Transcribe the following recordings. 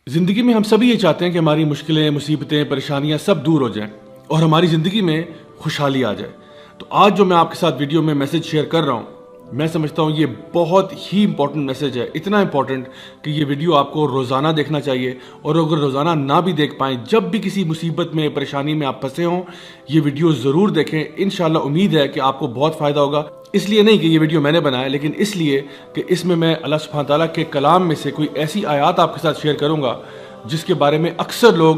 زندگی میں ہم سبھی یہ چاہتے ہیں کہ ہماری مشکلیں، مصیبتیں، پریشانیاں سب دور ہو جائیں اور ہماری زندگی میں خوشحالی آ جائے۔ تو آج جو میں آپ کے ساتھ ویڈیو میں میسج شیئر کر رہا ہوں، میں سمجھتا ہوں یہ بہت ہی امپورٹنٹ میسج ہے، اتنا امپورٹنٹ کہ یہ ویڈیو آپ کو روزانہ دیکھنا چاہیے، اور اگر روزانہ نہ بھی دیکھ پائیں، جب بھی کسی مصیبت میں، پریشانی میں آپ پھنسے ہوں، یہ ویڈیو ضرور دیکھیں۔ انشاءاللہ امید ہے کہ آپ کو بہت فائدہ ہوگا۔ اس لیے نہیں کہ یہ ویڈیو میں نے بنایا، لیکن اس لیے کہ اس میں اللہ سبحانہ تعالیٰ کے کلام میں سے کوئی ایسی آیات آپ کے ساتھ شیئر کروں گا جس کے بارے میں اکثر لوگ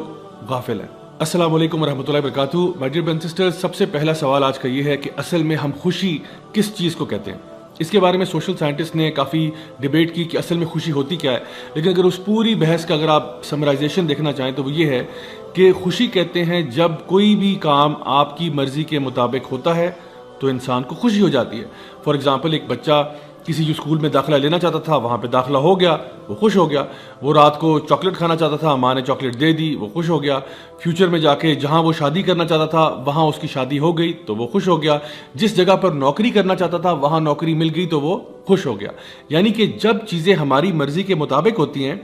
غافل ہیں۔ السلام علیکم ورحمۃ اللہ وبرکاتہ۔ My dear brothers and sisters, سب سے پہلا سوال آج کا یہ ہے کہ اصل میں ہم خوشی کس چیز کو کہتے ہیں؟ اس کے بارے میں سوشل سائنٹسٹ نے کافی ڈیبیٹ کی کہ اصل میں خوشی ہوتی کیا ہے، لیکن اگر اس پوری بحث کا اگر آپ سمرائزیشن دیکھنا چاہیں تو وہ یہ ہے کہ خوشی کہتے ہیں جب کوئی بھی کام آپ کی مرضی کے مطابق ہوتا ہے تو انسان کو خوشی ہو جاتی ہے۔ فار ایگزامپل، ایک بچہ کسی جو اسکول میں داخلہ لینا چاہتا تھا، وہاں پہ داخلہ ہو گیا، وہ خوش ہو گیا۔ وہ رات کو چاکلیٹ کھانا چاہتا تھا، ماں نے چاکلیٹ دے دی، وہ خوش ہو گیا۔ فیوچر میں جا کے جہاں وہ شادی کرنا چاہتا تھا وہاں اس کی شادی ہو گئی تو وہ خوش ہو گیا۔ جس جگہ پر نوکری کرنا چاہتا تھا وہاں نوکری مل گئی تو وہ خوش ہو گیا۔ یعنی کہ جب چیزیں ہماری مرضی کے مطابق ہوتی ہیں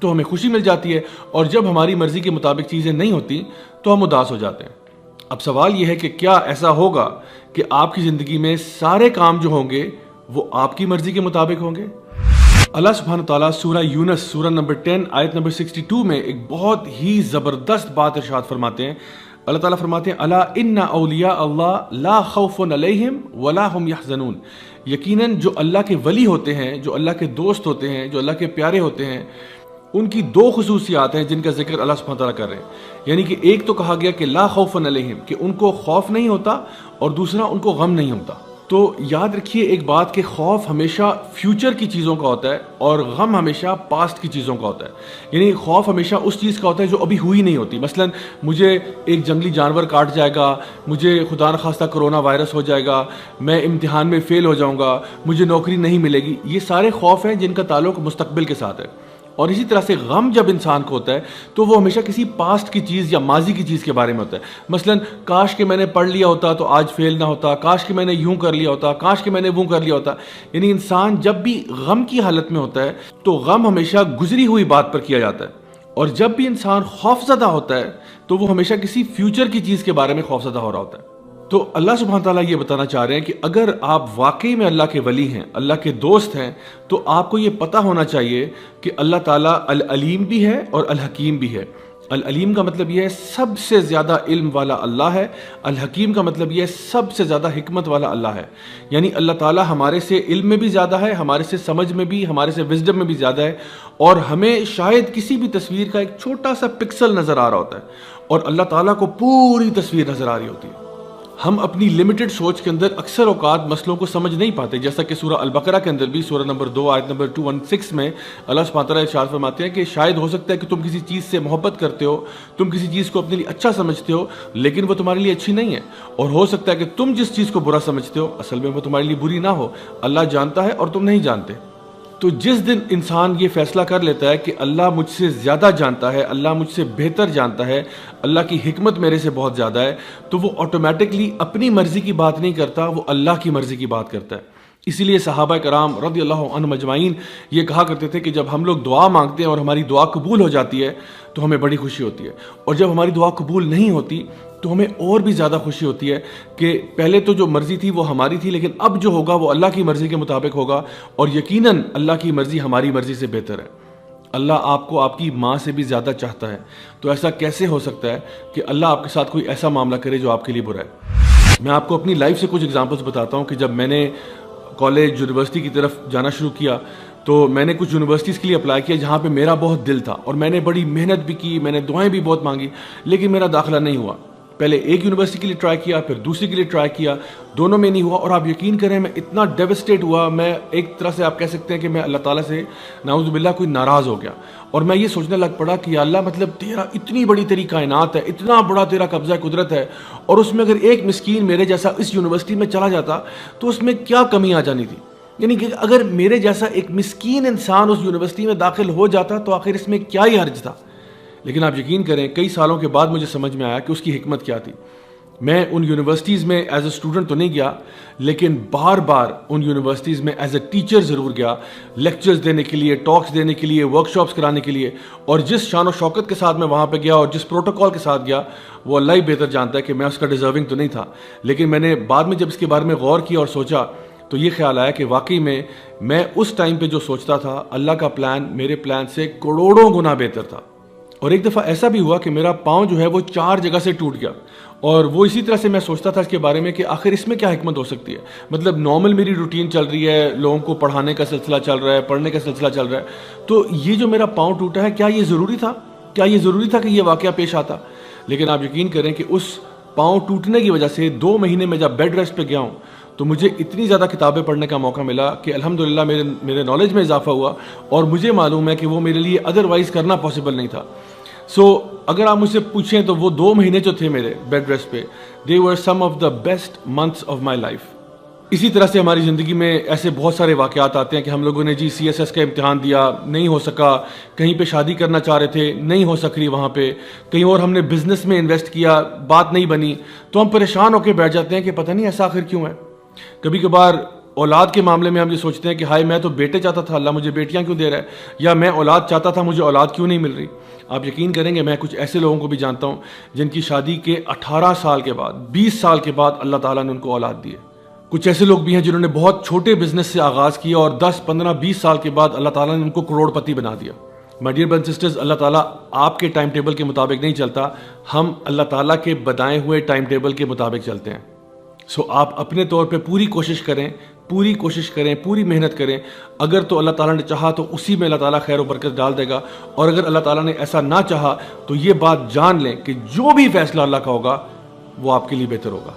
تو ہمیں خوشی مل جاتی ہے، اور جب ہماری مرضی کے مطابق چیزیں نہیں ہوتی تو ہم اداس ہو جاتے ہیں۔ اب سوال یہ ہے کہ کیا ایسا ہوگا کہ آپ کی زندگی میں سارے کام جو ہوں گے وہ آپ کی مرضی کے مطابق ہوں گے؟ اللہ سبحانہ تعالیٰ سورہ یونس سورہ نمبر 10 آیت نمبر 62 میں ایک بہت ہی زبردست بات ارشاد فرماتے ہیں۔ اللہ تعالیٰ فرماتے ہیں الا ان اولیاء اللہ لا خوف علیہم ولا هم يحزنون۔ یقیناً جو اللہ کے ولی ہوتے ہیں، جو اللہ کے دوست ہوتے ہیں، جو اللہ کے پیارے ہوتے ہیں، ان کی دو خصوصیات ہیں جن کا ذکر اللہ سبحانہ تعالیٰ کر رہے ہیں۔ یعنی کہ ایک تو کہا گیا کہ لا خوف علیہم، کہ ان کو خوف نہیں ہوتا، اور دوسرا ان کو غم نہیں ہوتا۔ تو یاد رکھیے ایک بات کہ خوف ہمیشہ فیوچر کی چیزوں کا ہوتا ہے اور غم ہمیشہ پاسٹ کی چیزوں کا ہوتا ہے۔ یعنی خوف ہمیشہ اس چیز کا ہوتا ہے جو ابھی ہوئی نہیں ہوتی۔ مثلا مجھے ایک جنگلی جانور کاٹ جائے گا، مجھے خدا نخواستہ کرونا وائرس ہو جائے گا، میں امتحان میں فیل ہو جاؤں گا، مجھے نوکری نہیں ملے گی۔ یہ سارے خوف ہیں جن کا تعلق مستقبل کے ساتھ ہے۔ اور اسی طرح سے غم جب انسان کو ہوتا ہے تو وہ ہمیشہ کسی پاسٹ کی چیز یا ماضی کی چیز کے بارے میں ہوتا ہے۔ مثلا کاش کہ میں نے پڑھ لیا ہوتا تو آج فیل نہ ہوتا، کاش کہ میں نے یوں کر لیا ہوتا، کاش کہ میں نے وہ کر لیا ہوتا۔ یعنی انسان جب بھی غم کی حالت میں ہوتا ہے تو غم ہمیشہ گزری ہوئی بات پر کیا جاتا ہے، اور جب بھی انسان خوف زدہ ہوتا ہے تو وہ ہمیشہ کسی فیوچر کی چیز کے بارے میں خوف زدہ ہو رہا ہوتا ہے۔ تو اللہ سبحانہ تعالیٰ یہ بتانا چاہ رہے ہیں کہ اگر آپ واقعی میں اللہ کے ولی ہیں، اللہ کے دوست ہیں، تو آپ کو یہ پتہ ہونا چاہیے کہ اللہ تعالیٰ العلیم بھی ہے اور الحکیم بھی ہے۔ العلیم کا مطلب یہ ہے سب سے زیادہ علم والا اللہ ہے، الحکیم کا مطلب یہ ہے سب سے زیادہ حکمت والا اللہ ہے۔ یعنی اللہ تعالیٰ ہمارے سے علم میں بھی زیادہ ہے، ہمارے سے سمجھ میں بھی، ہمارے سے وزڈم میں بھی زیادہ ہے، اور ہمیں شاید کسی بھی تصویر کا ایک چھوٹا سا پکسل نظر آ رہا ہوتا ہے، اور اللہ تعالیٰ کو پوری تصویر نظر آ رہی ہوتی ہے۔ ہم اپنی لمیٹڈ سوچ کے اندر اکثر اوقات مسئلوں کو سمجھ نہیں پاتے، جیسا کہ سورہ البقرہ کے اندر بھی سورہ نمبر 2 آیت نمبر 216 میں اللہ سبحانہ تعالیٰ ارشاد فرماتے ہیں کہ شاید ہو سکتا ہے کہ تم کسی چیز سے محبت کرتے ہو، تم کسی چیز کو اپنے لیے اچھا سمجھتے ہو، لیکن وہ تمہارے لیے اچھی نہیں ہے، اور ہو سکتا ہے کہ تم جس چیز کو برا سمجھتے ہو اصل میں وہ تمہارے لیے بری نہ ہو۔ اللہ جانتا ہے اور تم نہیں جانتے۔ تو جس دن انسان یہ فیصلہ کر لیتا ہے کہ اللہ مجھ سے زیادہ جانتا ہے، اللہ مجھ سے بہتر جانتا ہے، اللہ کی حکمت میرے سے بہت زیادہ ہے، تو وہ آٹومیٹکلی اپنی مرضی کی بات نہیں کرتا، وہ اللہ کی مرضی کی بات کرتا ہے۔ اسی لیے صحابہ کرام رضی اللہ عنہم اجمعین یہ کہا کرتے تھے کہ جب ہم لوگ دعا مانگتے ہیں اور ہماری دعا قبول ہو جاتی ہے تو ہمیں بڑی خوشی ہوتی ہے، اور جب ہماری دعا قبول نہیں ہوتی تو ہمیں اور بھی زیادہ خوشی ہوتی ہے کہ پہلے تو جو مرضی تھی وہ ہماری تھی، لیکن اب جو ہوگا وہ اللہ کی مرضی کے مطابق ہوگا، اور یقیناً اللہ کی مرضی ہماری مرضی سے بہتر ہے۔ اللہ آپ کو آپ کی ماں سے بھی زیادہ چاہتا ہے، تو ایسا کیسے ہو سکتا ہے کہ اللہ آپ کے ساتھ کوئی ایسا معاملہ کرے جو آپ کے لیے برا ہے؟ میں آپ کو اپنی لائف سے کچھ ایگزامپلس بتاتا ہوں کہ جب میں نے کالج یونیورسٹی کی طرف جانا شروع کیا تو میں نے کچھ یونیورسٹیز کے لیے اپلائی کیا جہاں پہ میرا بہت دل تھا، اور میں نے بڑی محنت بھی کی، میں نے دعائیں بھی بہت مانگی، لیکن میرا داخلہ نہیں ہوا۔ پہلے ایک یونیورسٹی کے لیے ٹرائی کیا، پھر دوسری کے لیے ٹرائی کیا، دونوں میں نہیں ہوا، اور آپ یقین کریں میں اتنا ڈیوسٹیٹ ہوا، میں ایک طرح سے آپ کہہ سکتے ہیں کہ میں اللہ تعالیٰ سے نعوذ باللہ کوئی ناراض ہو گیا، اور میں یہ سوچنے لگ پڑا کہ یا اللہ مطلب تیرا اتنی بڑی تیری کائنات ہے، اتنا بڑا تیرا قبضہ قدرت ہے، اور اس میں اگر ایک مسکین میرے جیسا اس یونیورسٹی میں چلا جاتا تو اس میں کیا کمی آ جانی تھی؟ یعنی کہ اگر میرے جیسا ایک مسکین انسان اس یونیورسٹی میں داخل ہو جاتا تو آخر اس میں کیا ہی حرج تھا؟ لیکن آپ یقین کریں کئی سالوں کے بعد مجھے سمجھ میں آیا کہ اس کی حکمت کیا تھی۔ میں ان یونیورسٹیز میں ایز اے اسٹوڈنٹ تو نہیں گیا، لیکن بار بار ان یونیورسٹیز میں ایز اے ٹیچر ضرور گیا، لیکچرز دینے کے لیے، ٹاکس دینے کے لیے، ورک شاپس کرانے کے لیے. اور جس شان و شوکت کے ساتھ میں وہاں پہ گیا اور جس پروٹوکول کے ساتھ گیا، وہ اللہ ہی بہتر جانتا ہے کہ میں اس کا ڈیزرونگ تو نہیں تھا. لیکن میں نے بعد میں جب اس کے بارے میں غور کیا اور سوچا تو یہ خیال آیا کہ واقعی میں اس ٹائم پہ جو سوچتا تھا، اللہ کا پلان میرے پلان سے کروڑوں گنا بہتر تھا. اور ایک دفعہ ایسا بھی ہوا کہ میرا پاؤں جو ہے وہ 4 جگہ سے ٹوٹ گیا، اور وہ اسی طرح سے میں سوچتا تھا اس کے بارے میں کہ آخر اس میں کیا حکمت ہو سکتی ہے. مطلب نارمل میری روٹین چل رہی ہے، لوگوں کو پڑھانے کا سلسلہ چل رہا ہے، پڑھنے کا سلسلہ چل رہا ہے، تو یہ جو میرا پاؤں ٹوٹا ہے، کیا یہ ضروری تھا؟ کیا یہ ضروری تھا کہ یہ واقعہ پیش آتا؟ لیکن آپ یقین کریں کہ اس پاؤں ٹوٹنے کی وجہ سے 2 مہینے میں جب بیڈ ریسٹ پہ گیا ہوں تو مجھے اتنی زیادہ کتابیں پڑھنے کا موقع ملا کہ الحمدللہ میرے نالج میں اضافہ ہوا، اور مجھے معلوم ہے کہ وہ میرے لیے ادروائز کرنا پاسبل نہیں تھا. اگر آپ مجھ سے پوچھیں تو وہ 2 مہینے جو تھے میرے بیڈ ریسٹ پہ، they were some of the best months of my life. اسی طرح سے ہماری زندگی میں ایسے بہت سارے واقعات آتے ہیں کہ ہم لوگوں نے جی CSS کا امتحان دیا، نہیں ہو سکا، کہیں پہ شادی کرنا چاہ رہے تھے، نہیں ہو سک رہی وہاں پہ، کہیں اور ہم نے بزنس میں انویسٹ کیا، بات نہیں بنی، تو ہم پریشان ہو کے بیٹھ جاتے ہیں کہ پتہ نہیں ایسا آخر کیوں ہے. کبھی کبھار اولاد کے معاملے میں ہم یہ سوچتے ہیں کہ ہائے میں تو بیٹے چاہتا تھا، اللہ مجھے بیٹیاں کیوں دے رہا ہے، یا میں اولاد چاہتا تھا، مجھے اولاد کیوں نہیں مل رہی. آپ یقین کریں گے میں کچھ ایسے لوگوں کو بھی جانتا ہوں جن کی شادی کے 18 سال کے بعد، 20 سال کے بعد اللہ تعالیٰ نے ان کو اولاد دی ہے. کچھ ایسے لوگ بھی ہیں جنہوں نے بہت چھوٹے بزنس سے آغاز کیا اور 10 15 20 سال کے بعد اللہ تعالیٰ نے ان کو کروڑ پتی بنا دیا. My dear brothers and sisters, Allah تعالیٰ آپ کے ٹائم ٹیبل کے مطابق نہیں چلتا، ہم اللہ تعالیٰ کے بتائے ہوئے ٹائم ٹیبل کے مطابق چلتے ہیں. آپ اپنے طور پہ پوری کوشش کریں، پوری محنت کریں. اگر تو اللہ تعالیٰ نے چاہا تو اسی میں اللہ تعالیٰ خیر و برکت ڈال دے گا، اور اگر اللہ تعالیٰ نے ایسا نہ چاہا تو یہ بات جان لیں کہ جو بھی فیصلہ اللہ کا ہوگا وہ آپ کے لیے بہتر ہوگا.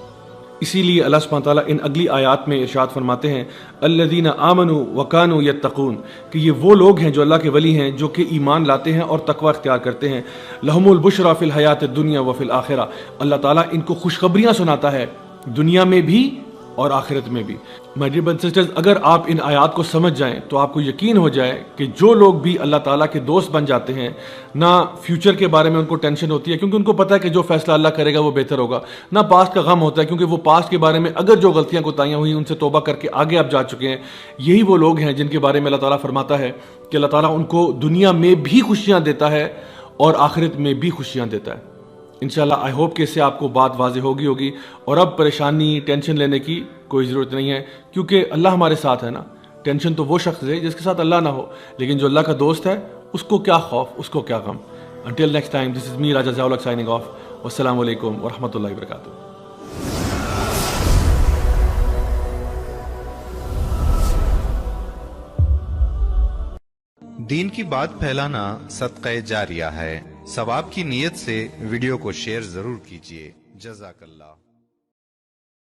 اسی لیے اللہ سبحانہ تعالیٰ ان اگلی آیات میں ارشاد فرماتے ہیں الذین آمنوا وکانوا یتقون، کہ یہ وہ لوگ ہیں جو اللہ کے ولی ہیں، جو کہ ایمان لاتے ہیں اور تقوی اختیار کرتے ہیں. لہم البشریٰ فی الحیات الدنیا وفی الآخرہ، اللہ تعالیٰ ان کو خوشخبریاں سناتا ہے دنیا میں بھی اور آخرت میں بھی. مائی ڈیئر برادرز اینڈ سسٹرز، اگر آپ ان آیات کو سمجھ جائیں تو آپ کو یقین ہو جائے کہ جو لوگ بھی اللہ تعالیٰ کے دوست بن جاتے ہیں، نہ فیوچر کے بارے میں ان کو ٹینشن ہوتی ہے کیونکہ ان کو پتہ ہے کہ جو فیصلہ اللہ کرے گا وہ بہتر ہوگا، نہ پاسٹ کا غم ہوتا ہے کیونکہ وہ پاسٹ کے بارے میں اگر جو غلطیاں کوتاہیاں ہوئی ان سے توبہ کر کے آگے آپ جا چکے ہیں. یہی وہ لوگ ہیں جن کے بارے میں اللہ تعالیٰ فرماتا ہے کہ اللہ تعالیٰ ان کو دنیا میں بھی خوشیاں دیتا ہے اور آخرت میں بھی خوشیاں دیتا ہے. انشاءاللہ آئی ہوپ کہ اس سے آپ کو بات واضح ہوگی، اور اب پریشانی ٹینشن لینے کی کوئی ضرورت نہیں ہے کیونکہ اللہ ہمارے ساتھ ہے نا. ٹینشن تو وہ شخص ہے جس کے ساتھ اللہ نہ ہو، لیکن جو اللہ کا دوست ہے اس کو کیا خوف، اس کو کیا غم. انٹل نیکسٹ ٹائم، دس از می راجہ ضیاء الحق سائننگ آف. والسلام علیکم ورحمۃ اللہ وبرکاتہ. دین کی بات پھیلانا صدقہ جاریہ ہے. ثواب کی نیت سے ویڈیو کو شیئر ضرور کیجیے. جزاک اللہ.